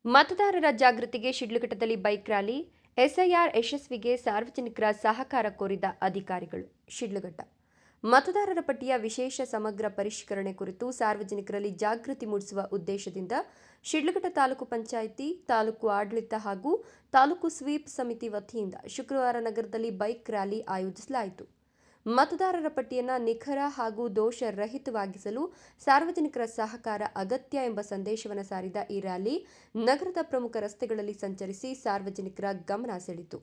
ಮತದಾರರ ಜಾಗೃತಿಗೆ ಶಿಡ್ಲಘಟ್ಟದಲ್ಲಿ bike rally, SIR ಯಶಸ್ವಿಗೆ ಸಾರ್ವಜನಿಕರ ಸಹಕಾರ ಕೋರಿದ ಅಧಿಕಾರಿಗಳು. ಶಿಡ್ಲಘಟ್ಟ ಮತದಾರರ ಪಟ್ಟಿಯ ವಿಶೇಷ ಸಮಗ್ರ ಪರಿಷ್ಕರಣೆ ಕುರಿತು ಸಾರ್ವಜನಿಕರಲ್ಲಿ ಜಾಗೃತಿ ಮೂಡಿಸುವ ಉದ್ದೇಶದಿಂದ ಶಿಡ್ಲಘಟ್ಟ ತಾಲೂಕು ಪಂಚಾಯಿತಿ, ತಾಲೂಕು ಆಡಳಿತ ಹಾಗೂ ತಾಲೂಕು ಸ್ವೀಪ್ ಸಮಿತಿ ವತಿಯಿಂದ ಶುಕ್ರವಾರ ನಗರದಲ್ಲಿ ಬೈಕ್ ರ್ಯಾಲಿ ಆಯೋಜಿಸಲಾಯಿತು. ಮತದಾರರ ಪಟ್ಟಿಯನ್ನು ನಿಖರ ಹಾಗೂ ದೋಷರಹಿತವಾಗಿಸಲು ಸಾರ್ವಜನಿಕರ ಸಹಕಾರ ಅಗತ್ಯ ಎಂಬ ಸಂದೇಶವನ್ನು ಸಾರಿದ ಈ ರ್ಯಾಲಿ ನಗರದ ಪ್ರಮುಖ ರಸ್ತೆಗಳಲ್ಲಿ ಸಂಚರಿಸಿ ಸಾರ್ವಜನಿಕರ ಗಮನ ಸೆಳೆಯಿತು.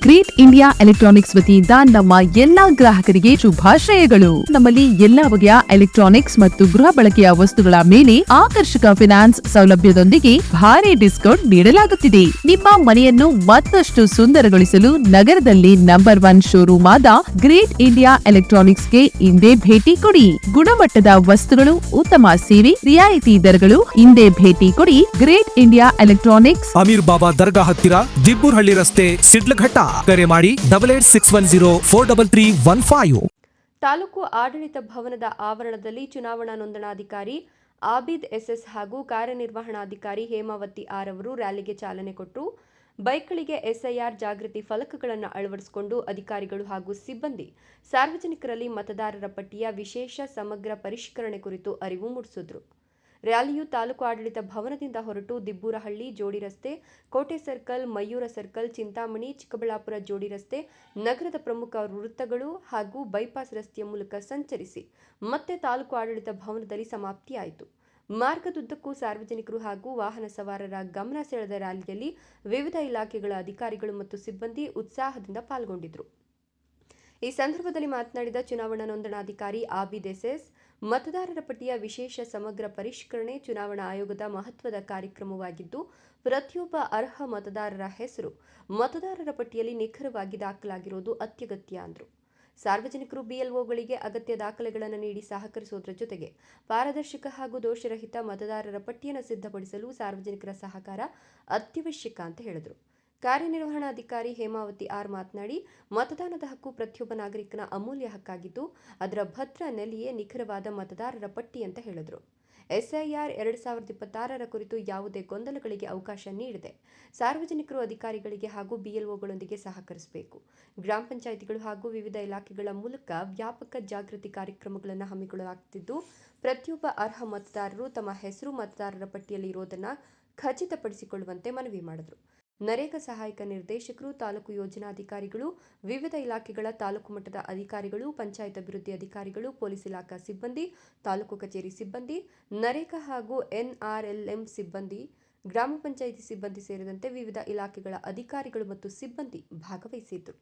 ಗ್ರೇಟ್ ಇಂಡಿಯಾ ಎಲೆಕ್ಟ್ರಾನಿಕ್ಸ್ ವತಿಯಿಂದ ನಮ್ಮ ಎಲ್ಲಾ ಗ್ರಾಹಕರಿಗೆ ಶುಭಾಶಯಗಳು. ನಮ್ಮಲ್ಲಿ ಎಲ್ಲಾ ಬಗೆಯ ಎಲೆಕ್ಟ್ರಾನಿಕ್ಸ್ ಮತ್ತು ಗೃಹ ಬಳಕೆಯ ವಸ್ತುಗಳ ಮೇಲೆ ಆಕರ್ಷಕ ಫಿನಾನ್ಸ್ ಸೌಲಭ್ಯದೊಂದಿಗೆ ಭಾರಿ ಡಿಸ್ಕೌಂಟ್ ನೀಡಲಾಗುತ್ತಿದೆ. ನಿಮ್ಮ ಮನೆಯನ್ನು ಮತ್ತಷ್ಟು ಸುಂದರಗೊಳಿಸಲು ನಗರದಲ್ಲಿ ನಂಬರ್ 1 ಶೋರೂಮ್ ಆದ ಗ್ರೇಟ್ ಇಂಡಿಯಾ ಎಲೆಕ್ಟ್ರಾನಿಕ್ಸ್ಗೆ ಇಂದೇ ಭೇಟಿ ಕೊಡಿ. ಗುಣಮಟ್ಟದ ವಸ್ತುಗಳು, ಉತ್ತಮ ಸೇವೆ, ರಿಯಾಯಿತಿ ದರಗಳು. ಇಂದೇ ಭೇಟಿ ಕೊಡಿ. ಗ್ರೇಟ್ ಇಂಡಿಯಾ ಎಲೆಕ್ಟ್ರಾನಿಕ್ಸ್, ಅಮೀರ್ ಬಾಬಾ ದರ್ಗಾ ಹತ್ತಿರ, ದಿಬ್ಬೂರ್ಹಳ್ಳಿ ರಸ್ತೆ, ಶಿಡ್ಲಘಟ್ಟ. ಕರೆ ಮಾಡಿ 8861043315. ತಾಲೂಕು ಆಡಳಿತ ಭವನದ ಆವರಣದಲ್ಲಿ ಚುನಾವಣಾ ನೋಂದಣಾಧಿಕಾರಿ ಆಬಿದ್ ಎಸ್ಎಸ್ ಹಾಗೂ ಕಾರ್ಯನಿರ್ವಹಣಾಧಿಕಾರಿ ಹೇಮಾವತಿ ಆರ್ ಅವರು ರ್ಯಾಲಿಗೆ ಚಾಲನೆ ಕೊಟ್ಟು ಬೈಕ್ಗಳಿಗೆ ಎಸ್ಐಆರ್ ಜಾಗೃತಿ ಫಲಕಗಳನ್ನು ಅಳವಡಿಸಿಕೊಂಡು ಅಧಿಕಾರಿಗಳು ಹಾಗೂ ಸಿಬ್ಬಂದಿ ಸಾರ್ವಜನಿಕರಲ್ಲಿ ಮತದಾರರ ಪಟ್ಟಿಯ ವಿಶೇಷ ಸಮಗ್ರ ಪರಿಷ್ಕರಣೆ ಕುರಿತು ಅರಿವು ಮೂಡಿಸಿದರು. ರ್ಯಾಲಿಯು ತಾಲೂಕು ಆಡಳಿತ ಭವನದಿಂದ ಹೊರಟು ದಿಬ್ಬೂರಹಳ್ಳಿ, ಜೋಡಿ ರಸ್ತೆ, ಕೋಟೆ ಸರ್ಕಲ್, ಮಯೂರ ಸರ್ಕಲ್, ಚಿಂತಾಮಣಿ, ಚಿಕ್ಕಬಳ್ಳಾಪುರ ಜೋಡಿ ರಸ್ತೆ, ನಗರದ ಪ್ರಮುಖ ವೃತ್ತಗಳು ಹಾಗೂ ಬೈಪಾಸ್ ರಸ್ತೆಯ ಮೂಲಕ ಸಂಚರಿಸಿ ಮತ್ತೆ ತಾಲೂಕು ಆಡಳಿತ ಭವನದಲ್ಲಿ ಸಮಾಪ್ತಿಯಾಯಿತು. ಮಾರ್ಗದುದ್ದಕ್ಕೂ ಸಾರ್ವಜನಿಕರು ಹಾಗೂ ವಾಹನ ಸವಾರರ ಗಮನ ಸೆಳೆದ ರ್ಯಾಲಿಯಲ್ಲಿ ವಿವಿಧ ಇಲಾಖೆಗಳ ಅಧಿಕಾರಿಗಳು ಮತ್ತು ಸಿಬ್ಬಂದಿ ಉತ್ಸಾಹದಿಂದ ಪಾಲ್ಗೊಂಡಿದ್ದರು. ಈ ಸಂದರ್ಭದಲ್ಲಿ ಮಾತನಾಡಿದ ಚುನಾವಣಾ ನೋಂದಣಾಧಿಕಾರಿ ಆಬಿದ್ ಎಸ್ಎಸ್, ಮತದಾರರ ಪಟ್ಟಿಯ ವಿಶೇಷ ಸಮಗ್ರ ಪರಿಷ್ಕರಣೆ ಚುನಾವಣಾ ಆಯೋಗದ ಮಹತ್ವದ ಕಾರ್ಯಕ್ರಮವಾಗಿದ್ದು, ಪ್ರತಿಯೊಬ್ಬ ಅರ್ಹ ಮತದಾರರ ಹೆಸರು ಮತದಾರರ ಪಟ್ಟಿಯಲ್ಲಿ ನಿಖರವಾಗಿ ದಾಖಲಾಗಿರುವುದು ಅತ್ಯಗತ್ಯ ಎಂದರು. ಸಾರ್ವಜನಿಕರು ಬಿಎಲ್ಒಗಳಿಗೆ ಅಗತ್ಯ ದಾಖಲೆಗಳನ್ನು ನೀಡಿ ಸಹಕರಿಸುವುದರ ಜೊತೆಗೆ ಪಾರದರ್ಶಕ ಹಾಗೂ ದೋಷರಹಿತ ಮತದಾರರ ಪಟ್ಟಿಯನ್ನು ಸಿದ್ಧಪಡಿಸಲು ಸಾರ್ವಜನಿಕರ ಸಹಕಾರ ಅತ್ಯವಶ್ಯಕ ಅಂತ ಹೇಳಿದರು. ಕಾರ್ಯನಿರ್ವಹಣಾಧಿಕಾರಿ ಹೇಮಾವತಿ ಆರ್ ಮಾತನಾಡಿ, ಮತದಾನದ ಹಕ್ಕು ಪ್ರತಿಯೊಬ್ಬ ನಾಗರಿಕನ ಅಮೂಲ್ಯ ಹಕ್ಕಾಗಿದ್ದು, ಅದರ ಭದ್ರ ನೆಲೆಯೇ ನಿಖರವಾದ ಮತದಾರರ ಪಟ್ಟಿ ಅಂತ ಹೇಳಿದರು. ಎಸ್ಐಆರ್ 2026 ಕುರಿತು ಯಾವುದೇ ಗೊಂದಲಗಳಿಗೆ ಅವಕಾಶ ನೀಡದೆ ಸಾರ್ವಜನಿಕರು ಅಧಿಕಾರಿಗಳಿಗೆ ಹಾಗೂ ಬಿಎಲ್ಒಗಳೊಂದಿಗೆ ಸಹಕರಿಸಬೇಕು. ಗ್ರಾಮ ಪಂಚಾಯಿತಿಗಳು ಹಾಗೂ ವಿವಿಧ ಇಲಾಖೆಗಳ ಮೂಲಕ ವ್ಯಾಪಕ ಜಾಗೃತಿ ಕಾರ್ಯಕ್ರಮಗಳನ್ನು ಹಮ್ಮಿಕೊಳ್ಳಲಾಗುತ್ತಿದ್ದು, ಪ್ರತಿಯೊಬ್ಬ ಅರ್ಹ ಮತದಾರರು ತಮ್ಮ ಹೆಸರು ಮತದಾರರ ಪಟ್ಟಿಯಲ್ಲಿ ಇರುವುದನ್ನು ಖಚಿತಪಡಿಸಿಕೊಳ್ಳುವಂತೆ ಮನವಿ ಮಾಡಿದರು. ನರೇಗಾ ಸಹಾಯಕ ನಿರ್ದೇಶಕರು, ತಾಲೂಕು ಯೋಜನಾಧಿಕಾರಿಗಳು, ವಿವಿಧ ಇಲಾಖೆಗಳ ತಾಲೂಕು ಮಟ್ಟದ ಅಧಿಕಾರಿಗಳು, ಪಂಚಾಯತ್ ಅಭಿವೃದ್ಧಿ ಅಧಿಕಾರಿಗಳು, ಪೊಲೀಸ್ ಇಲಾಖಾ ಸಿಬ್ಬಂದಿ, ತಾಲೂಕು ಕಚೇರಿ ಸಿಬ್ಬಂದಿ, ನರೇಗಾ ಹಾಗೂ ಎನ್ಆರ್ಎಲ್ಎಂ ಸಿಬ್ಬಂದಿ, ಗ್ರಾಮ ಪಂಚಾಯಿತಿ ಸಿಬ್ಬಂದಿ ಸೇರಿದಂತೆ ವಿವಿಧ ಇಲಾಖೆಗಳ ಅಧಿಕಾರಿಗಳು ಮತ್ತು ಸಿಬ್ಬಂದಿ ಭಾಗವಹಿಸಿದ್ದರು.